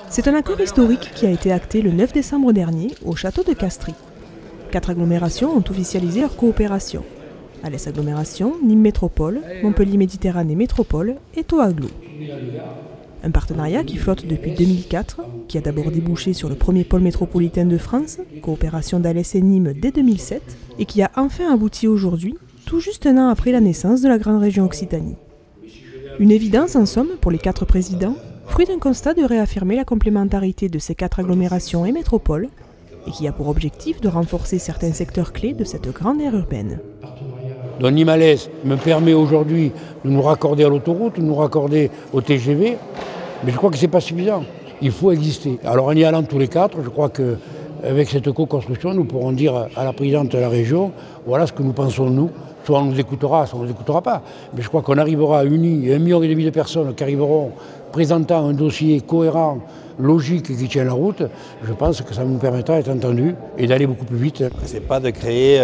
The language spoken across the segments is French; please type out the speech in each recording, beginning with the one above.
C'est un accord historique qui a été acté le 9 décembre dernier au château de Castries. 4 agglomérations ont officialisé leur coopération. Alès Agglomération, Nîmes Métropole, Montpellier Méditerranée Métropole et Toaglo. Un partenariat qui flotte depuis 2004, qui a d'abord débouché sur le premier pôle métropolitain de France, coopération d'Alès et Nîmes dès 2007, et qui a enfin abouti aujourd'hui, tout juste un an après la naissance de la grande région Occitanie. Une évidence en somme pour les 4 présidents, fruit d'un constat de réaffirmer la complémentarité de ces 4 agglomérations et métropoles, et qui a pour objectif de renforcer certains secteurs clés de cette grande aire urbaine. Donc Nîmes-Alès me permet aujourd'hui de nous raccorder à l'autoroute, de nous raccorder au TGV, mais je crois que ce n'est pas suffisant. Il faut exister. Alors en y allant tous les 4, je crois qu'avec cette co-construction, nous pourrons dire à la présidente de la région, voilà ce que nous pensons nous. Soit on nous écoutera, soit on ne nous écoutera pas. Mais je crois qu'on arrivera unis, 1,5 million de personnes qui arriveront présentant un dossier cohérent, logique et qui tient la route. Je pense que ça nous permettra d'être entendus et d'aller beaucoup plus vite. Ce n'est pas de créer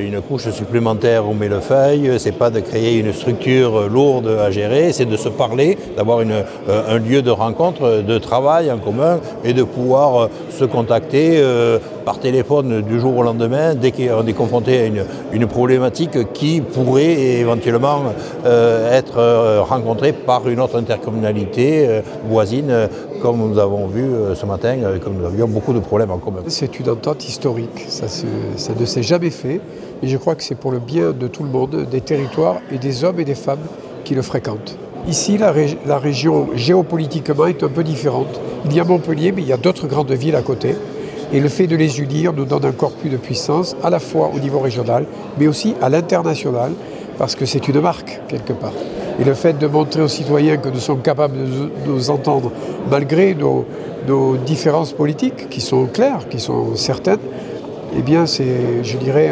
une couche supplémentaire au millefeuille, ce n'est pas de créer une structure lourde à gérer, c'est de se parler, d'avoir un lieu de rencontre, de travail en commun et de pouvoir se contacter par téléphone du jour au lendemain dès qu'on est confronté à une problématique qui pourrait éventuellement être rencontrée par une autre intercommunalité voisine, comme nous avons vu ce matin, comme nous avions beaucoup de problèmes en commun. C'est une entente historique, ça ne s'est jamais fait, et je crois que c'est pour le bien de tout le monde, des territoires et des hommes et des femmes qui le fréquentent. Ici, la région géopolitiquement est un peu différente. Il y a Montpellier, mais il y a d'autres grandes villes à côté. Et le fait de les unir nous donne encore plus de puissance, à la fois au niveau régional, mais aussi à l'international, parce que c'est une marque, quelque part. Et le fait de montrer aux citoyens que nous sommes capables de nous entendre, malgré nos différences politiques, qui sont claires, qui sont certaines, eh bien c'est, je dirais,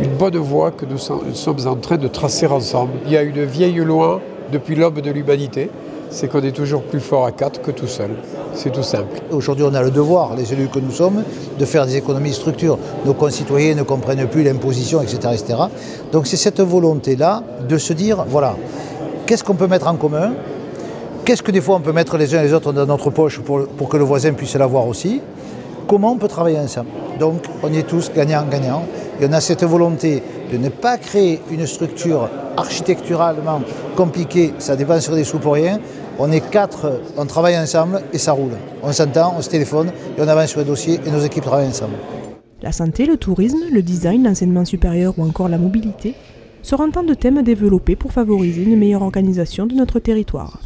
une bonne voie que nous sommes en train de tracer ensemble. Il y a une vieille loi depuis l'aube de l'humanité, c'est qu'on est toujours plus fort à 4 que tout seul. C'est tout simple. Aujourd'hui, on a le devoir, les élus que nous sommes, de faire des économies de structure. Nos concitoyens ne comprennent plus l'imposition, etc., etc. Donc c'est cette volonté-là de se dire, voilà, qu'est-ce qu'on peut mettre en commun? Qu'est-ce que des fois on peut mettre les uns et les autres dans notre poche pour que le voisin puisse l'avoir aussi? Comment on peut travailler ensemble? Donc on y est tous gagnants-gagnants. Et on a cette volonté de ne pas créer une structure architecturalement compliquée, ça dépenserait des sous pour rien. On est 4, on travaille ensemble et ça roule. On s'entend, on se téléphone et on avance sur les dossiers et nos équipes travaillent ensemble. La santé, le tourisme, le design, l'enseignement supérieur ou encore la mobilité seront autant de thèmes développés pour favoriser une meilleure organisation de notre territoire.